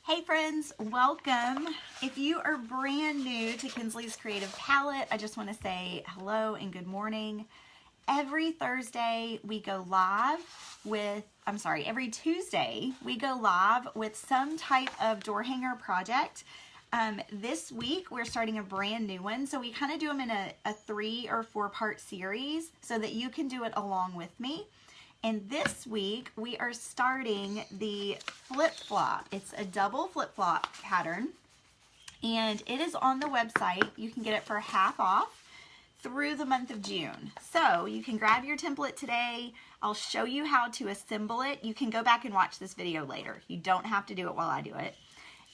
Hey friends, welcome. If you are brand new to Kinsley's Creative Palette, I just want to say hello and good morning. Every Thursday we go live with, every Tuesday we go live with some type of door hanger project. This week we're starting a brand new one, so we kind of do them in a 3 or 4 part series so that you can do it along with me. And this week we are starting the flip-flop. It's a double flip-flop pattern and it is on the website. You can get it for half off through the month of June. So you can grab your template today. I'll show you how to assemble it. You can go back and watch this video later. You don't have to do it while I do it.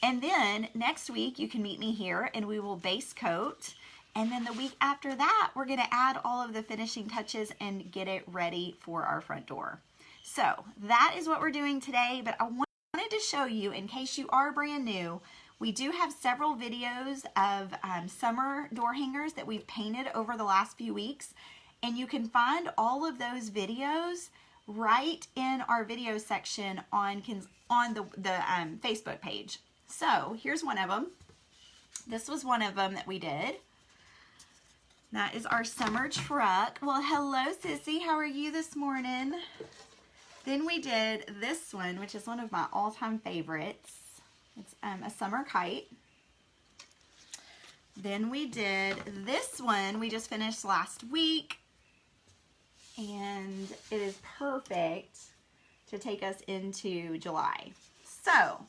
And then next week you can meet me here and we will base coat. And then the week after that, we're gonna add all of the finishing touches and get it ready for our front door. So that is what we're doing today, but I wanted to show you, in case you are brand new, we do have several videos of summer door hangers that we've painted over the last few weeks. And you can find all of those videos right in our video section on the Facebook page. So here's one of them. This was one of them that we did. That is our summer truck. Well, hello, Sissy. How are you this morning? Then we did this one, which is one of my all-time favorites. It's a summer kite. Then we did this one we just finished last week. And it is perfect to take us into July. So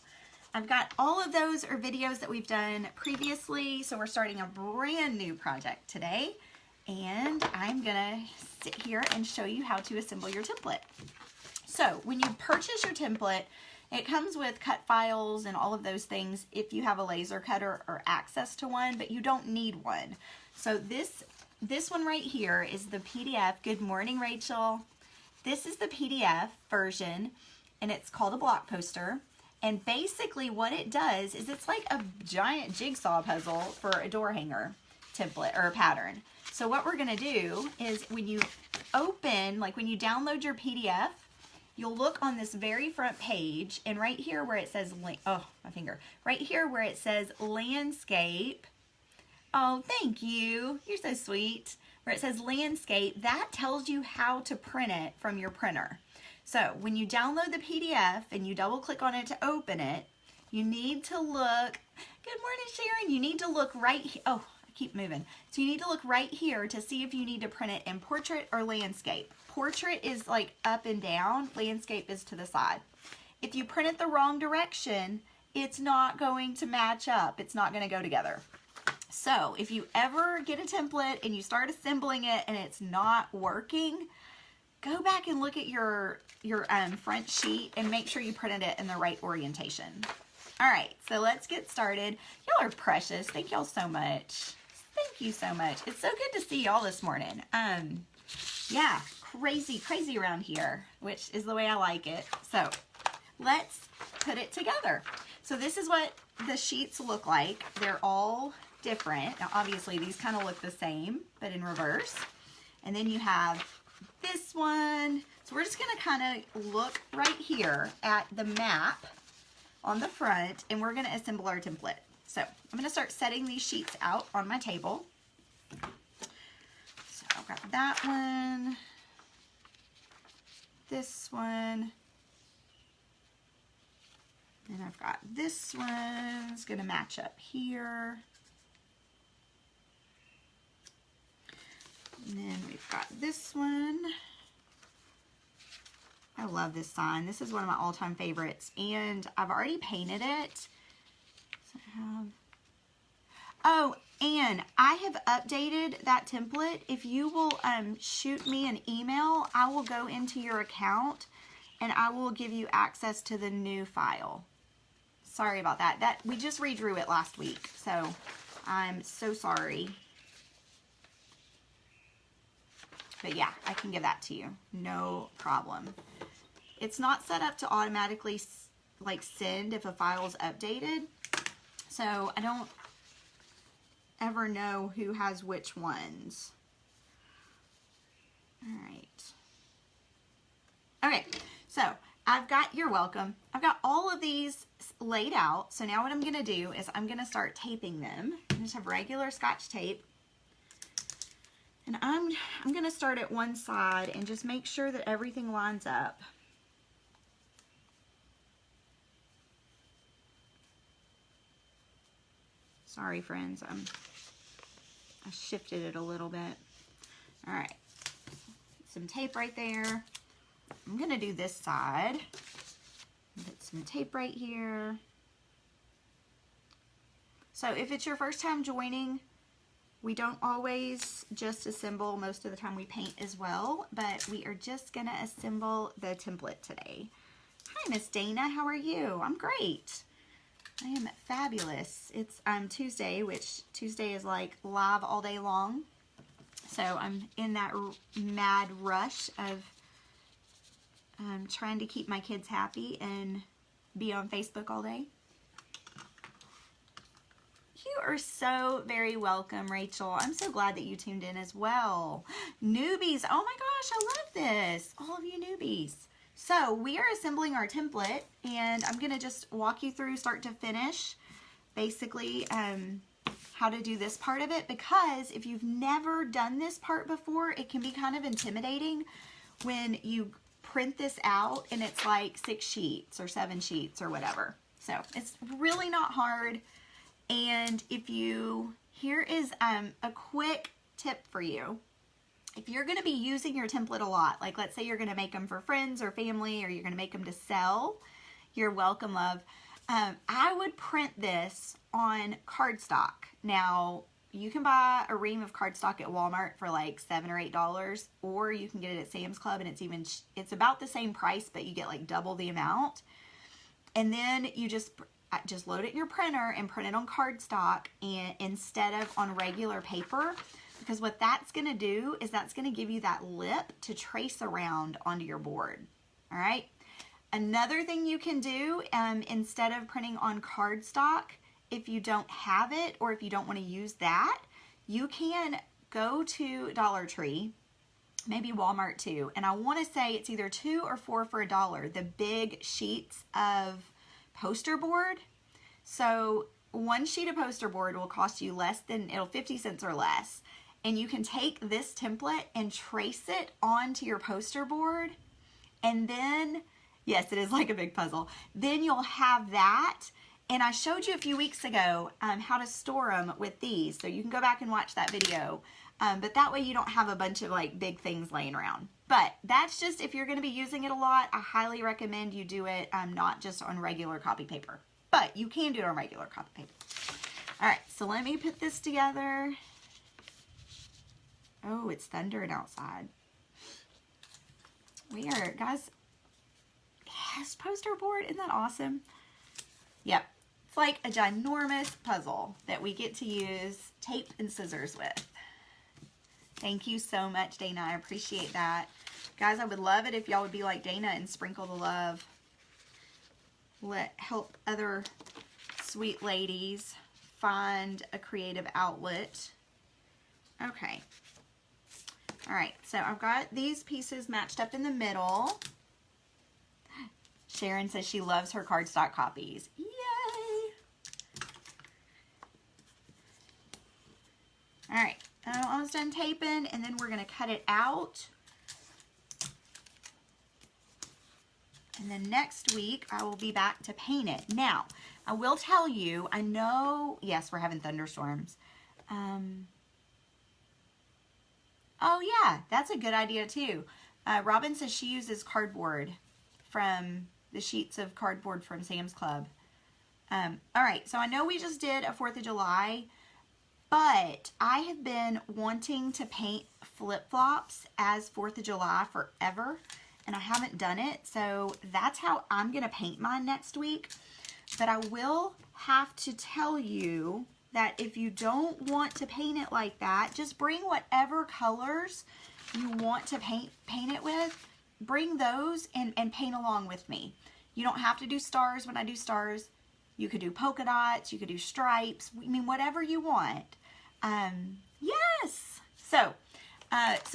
I've got all of those are videos that we've done previously, so we're starting a brand new project today, and I'm gonna sit here and show you how to assemble your template. So when you purchase your template, it comes with cut files and all of those things if you have a laser cutter or access to one, but you don't need one. So this one right here is the PDF. Good morning, Rachel. This is the PDF version, and it's called a block poster. And basically what it does is it's like a giant jigsaw puzzle for a door hanger template or a pattern. So what we're gonna do is when you open, like when you download your PDF, you'll look on this very front page, and right here where it says, right here where it says landscape. Oh, thank you, you're so sweet. Where it says landscape, that tells you how to print it from your printer. So when you download the PDF and you double click on it to open it, you need to look, good morning Sharon, you need to look right here, oh, I keep moving. So you need to look right here to see if you need to print it in portrait or landscape. Portrait is like up and down, landscape is to the side. If you print it the wrong direction, it's not going to match up, it's not going to go together. So if you ever get a template and you start assembling it and it's not working, go back and look at your front sheet and make sure you printed it in the right orientation. All right, so let's get started. Y'all are precious. Thank y'all so much. Thank you so much. It's so good to see y'all this morning. Yeah, crazy around here, which is the way I like it. So let's put it together. So this is what the sheets look like. They're all different. Now, obviously, these kind of look the same, but in reverse. And then you have this one. So we're just gonna kind of look right here at the map on the front, and we're gonna assemble our template. So I'm gonna start setting these sheets out on my table. So I'll grab that one, this one, and I've got this one. It's gonna match up here. And then we've got this one. I love this sign. This is one of my all-time favorites, and I've already painted it. So oh, and I have updated that template. If you will shoot me an email, I will go into your account and I will give you access to the new file. Sorry about that. We just redrew it last week, so I'm so sorry. But yeah, I can give that to you, no problem. It's not set up to automatically like send if a file is updated, so I don't ever know who has which ones. All right. Okay, so you're welcome. I've got all of these laid out. So now what I'm going to do is I'm going to start taping them. I just have regular Scotch tape. And I'm going to start at one side and just make sure that everything lines up. Sorry, friends. I shifted it a little bit. All right. Some tape right there. I'm going to do this side. Put some tape right here. So if it's your first time joining, we don't always just assemble. Most of the time we paint as well, but we are just going to assemble the template today. Hi, Miss Dana. How are you? I'm great. I am fabulous. It's Tuesday, which Tuesday is like live all day long. So I'm in that mad rush of trying to keep my kids happy and be on Facebook all day. You are so very welcome, Rachel. I'm so glad that you tuned in as well. Newbies, oh my gosh, I love this. All of you newbies. So we are assembling our template, and I'm going to just walk you through start to finish, basically how to do this part of it, because if you've never done this part before, it can be kind of intimidating when you print this out and it's like 6 sheets or 7 sheets or whatever. So it's really not hard. And here is a quick tip for you. If you're going to be using your template a lot, like let's say you're going to make them for friends or family, or you're going to make them to sell, you're welcome, love. I would print this on cardstock. Now, you can buy a ream of cardstock at Walmart for like $7 or $8, or you can get it at Sam's Club, and it's about the same price, but you get like double the amount. And then you just load it in your printer and print it on cardstock and instead of on regular paper, because what that's going to do is that's going to give you that lip to trace around onto your board. All right. Another thing you can do instead of printing on cardstock, if you don't have it or if you don't want to use that, you can go to Dollar Tree, maybe Walmart too, and I want to say it's either 2 or 4 for $1, the big sheets of poster board. So one sheet of poster board will cost you 50 cents or less. And you can take this template and trace it onto your poster board. And then, yes, it is like a big puzzle. Then you'll have that. And I showed you a few weeks ago how to store them with these. So you can go back and watch that video. But that way you don't have a bunch of like big things laying around. But that's just, if you're going to be using it a lot, I highly recommend you do it not just on regular copy paper. But you can do it on regular copy paper. All right, so let me put this together. Oh, it's thundering outside. Weird, guys. Yes, poster board, isn't that awesome? Yep, it's like a ginormous puzzle that we get to use tape and scissors with. Thank you so much, Dana. I appreciate that. Guys, I would love it if y'all would be like Dana and sprinkle the love. Help other sweet ladies find a creative outlet. Okay. All right, so I've got these pieces matched up in the middle. Sharon says she loves her cardstock copies. Yay! All right, I'm almost done taping, and then we're going to cut it out. And then next week, I will be back to paint it. Now, I will tell you, I know, yes, we're having thunderstorms. Oh yeah, that's a good idea too. Robin says she uses cardboard from the sheets of cardboard from Sam's Club. All right, so I know we just did a 4th of July, but I have been wanting to paint flip-flops as 4th of July forever, and I haven't done it, so that's how I'm gonna paint mine next week. But I will have to tell you that if you don't want to paint it like that, just bring whatever colors you want to paint it with. Bring those and paint along with me. You don't have to do stars when I do stars. You could do polka dots, you could do stripes, I mean, whatever you want. Yes! So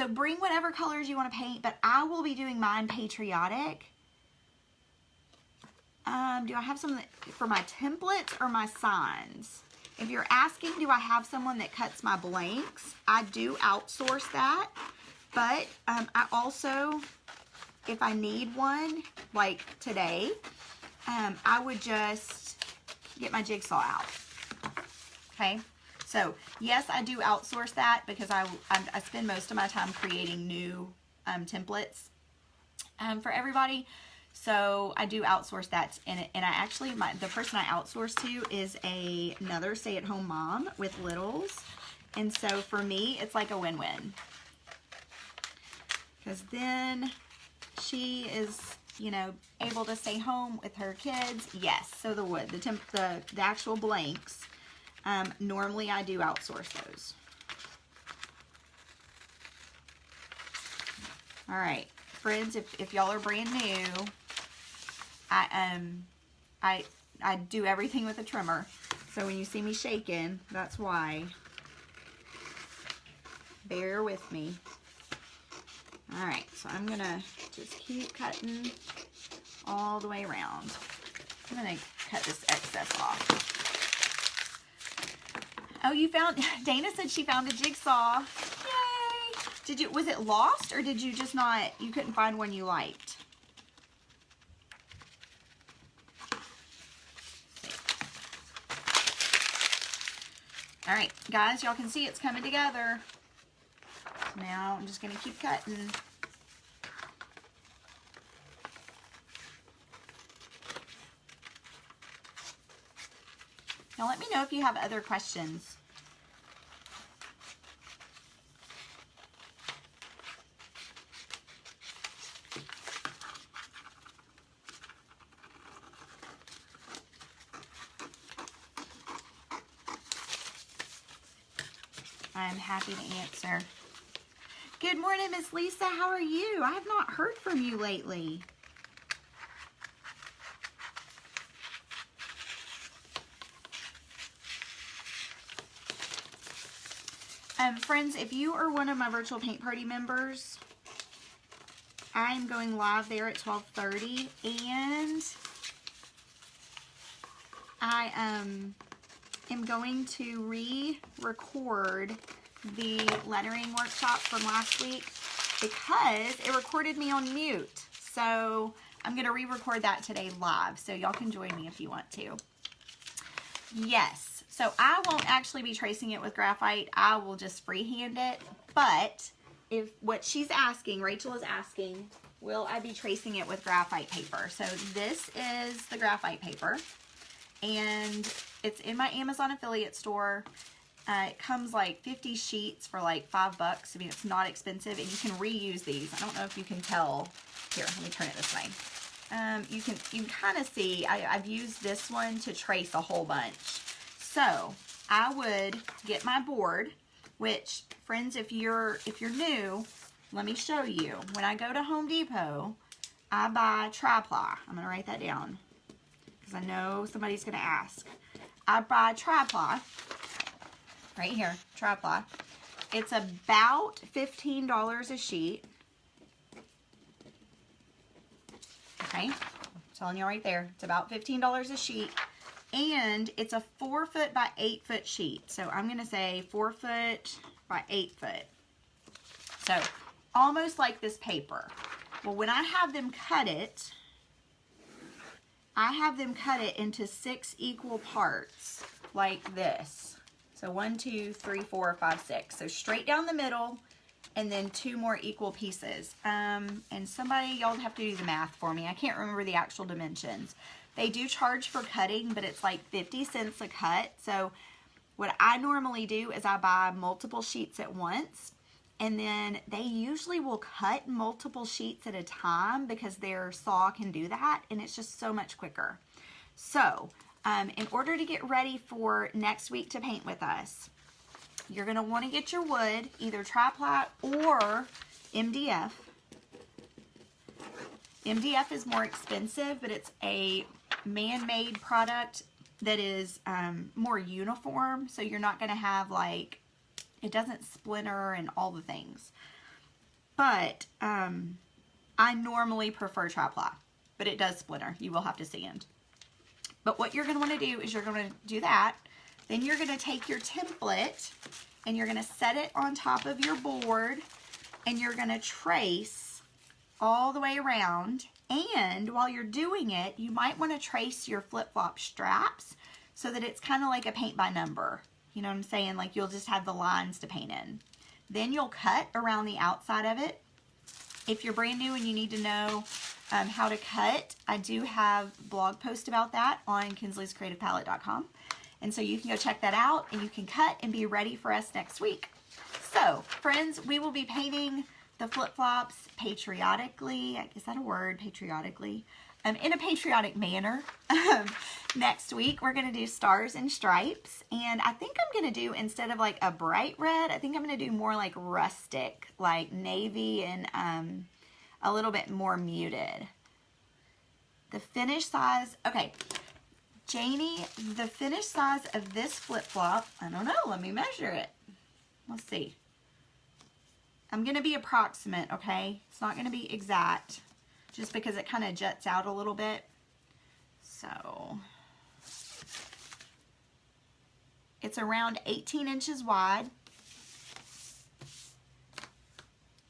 bring whatever colors you want to paint, but I will be doing mine patriotic. Do I have someone for my templates or my signs? If you're asking, do I have someone that cuts my blanks? I do outsource that, but I also, if I need one, like today, I would just get my jigsaw out. Okay, so yes, I do outsource that because I spend most of my time creating new templates for everybody. So I do outsource that, and I actually, the person I outsource to is another stay-at-home mom with littles, and so for me, it's like a win-win, because then she is, you know, able to stay home with her kids. Yes, so the wood, the actual blanks, normally I do outsource those. All right, friends, if y'all are brand new, I do everything with a trimmer. So when you see me shaking, that's why. Bear with me. All right, so I'm gonna just keep cutting all the way around. I'm gonna cut this excess off. Oh, you found, Dana said she found a jigsaw. Yay! Was it lost, or did you just not, you couldn't find one you liked? All right, guys, y'all can see it's coming together. So now I'm just gonna keep cutting. Now let me know if you have other questions. I'm happy to answer. Good morning, Miss Lisa. How are you? I have not heard from you lately. Friends, if you are one of my virtual paint party members, I'm going live there at 12:30, and I am going to re-record the lettering workshop from last week because it recorded me on mute. So I'm going to re-record that today live, so y'all can join me if you want to. Yes. So I won't actually be tracing it with graphite. I will just freehand it. But if what she's asking, Rachel is asking, will I be tracing it with graphite paper? So this is the graphite paper, and it's in my Amazon affiliate store. It comes like 50 sheets for like $5. I mean, it's not expensive, and you can reuse these. I don't know if you can tell. Here, let me turn it this way. You can kind of see I've used this one to trace a whole bunch. So I would get my board, which, friends, if you're new, let me show you. When I go to Home Depot, I buy tri-ply. I'm gonna write that down because I know somebody's gonna ask. I buy tri-ply right here, tri-ply. It's about $15 a sheet. Okay, I'm telling you right there, it's about $15 a sheet. And it's a 4 foot by 8 foot sheet. So I'm going to say 4 foot by 8 foot. So almost like this paper. Well, when I have them cut it, I have them cut it into 6 equal parts like this. So 1, 2, 3, 4, 5, 6. So straight down the middle, and then 2 more equal pieces. And somebody, y'all have to do the math for me. I can't remember the actual dimensions. They do charge for cutting, but it's like 50 cents a cut. So what I normally do is I buy multiple sheets at once, and then they usually will cut multiple sheets at a time because their saw can do that, and it's just so much quicker. So in order to get ready for next week to paint with us, you're going to want to get your wood, either tri-ply or MDF. MDF is more expensive, but it's a man-made product that is more uniform, so you're not going to have, like, it doesn't splinter and all the things. But I normally prefer tri-ply, but it does splinter. You will have to sand. But what you're going to want to do is you're going to do that. Then you're going to take your template and you're going to set it on top of your board and you're going to trace all the way around. And while you're doing it, you might want to trace your flip-flop straps so that it's kind of like a paint by number. You know what I'm saying? Like you'll just have the lines to paint in. Then you'll cut around the outside of it. If you're brand new and you need to know how to cut, I do have a blog post about that on kinsleyscreativepalette.com. And so you can go check that out and you can cut and be ready for us next week. So, friends, we will be painting the flip-flops patriotically. Is that a word? Patriotically. In a patriotic manner. Next week, we're going to do stars and stripes. And I think I'm going to do, instead of like a bright red, I think I'm going to do more like rustic, like navy and a little bit more muted. The finish size, okay. Janie, the finished size of this flip-flop, I don't know, let me measure it. Let's see. I'm going to be approximate, okay? It's not going to be exact, just because it kind of juts out a little bit. So, it's around 18 inches wide.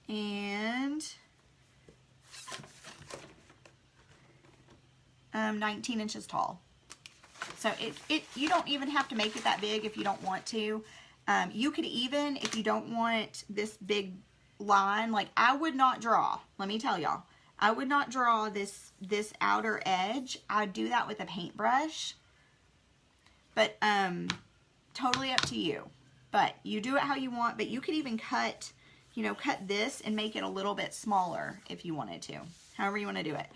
And 19 inches tall. So you don't even have to make it that big if you don't want to. You could even, if you don't want this big line, like I would not draw, let me tell y'all, I would not draw this outer edge. I'd do that with a paintbrush. But totally up to you. But you do it how you want, but you could even cut, you know, cut this and make it a little bit smaller if you wanted to. However you want to do it.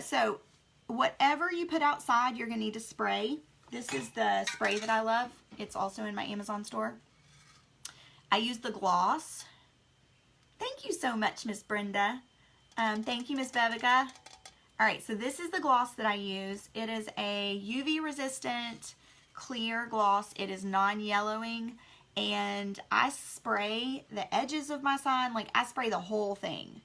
So whatever you put outside, you're going to need to spray. This is the spray that I love. It's also in my Amazon store. I use the gloss. Thank you so much, Miss Brenda. Thank you, Miss Bevica. All right, so this is the gloss that I use. It is a UV resistant clear gloss. It is non-yellowing, and I spray the edges of my sign, like I spray the whole thing.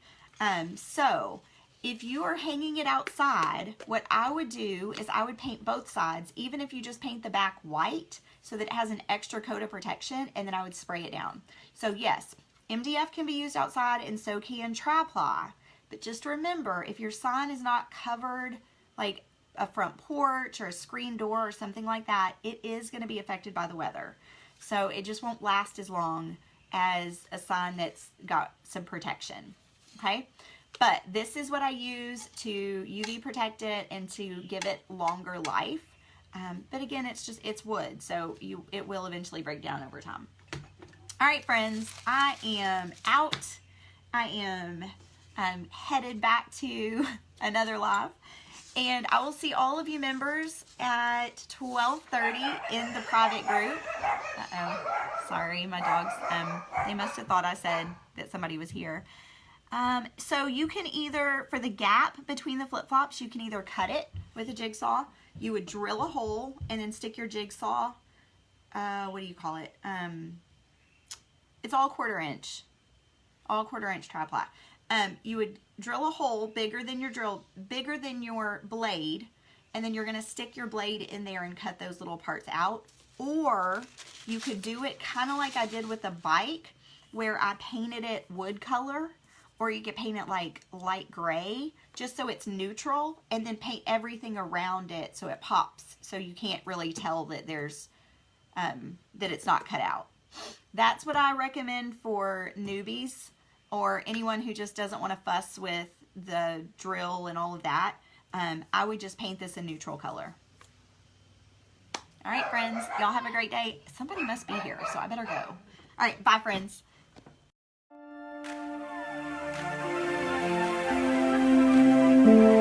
So if you are hanging it outside, what I would do is I would paint both sides, even if you just paint the back white so that it has an extra coat of protection, and then I would spray it down. So yes, MDF can be used outside and so can tri-ply. But just remember, if your sign is not covered, like a front porch or a screen door or something like that, it is going to be affected by the weather. So it just won't last as long as a sign that's got some protection. Okay? But this is what I use to UV protect it and to give it longer life. But again, it's wood, so it will eventually break down over time. All right, friends, I am out. I am headed back to another live. And I will see all of you members at 12:30 in the private group. Uh-oh, sorry, my dogs, they must have thought I said that somebody was here. So you can either, for the gap between the flip-flops, you can either cut it with a jigsaw. You would drill a hole and then stick your jigsaw, what do you call it? It's all 1/4 inch. All 1/4 inch tri-ply. You would drill a hole bigger than your blade, and then you're going to stick your blade in there and cut those little parts out. Or you could do it kind of like I did with the bike, where I painted it wood color, or you could paint it like light gray, just so it's neutral, and then paint everything around it so it pops, so you can't really tell that there's that it's not cut out. That's what I recommend for newbies or anyone who just doesn't want to fuss with the drill and all of that. I would just paint this a neutral color. All right, friends, y'all have a great day. Somebody must be here, so I better go. All right, bye, friends. Thank you.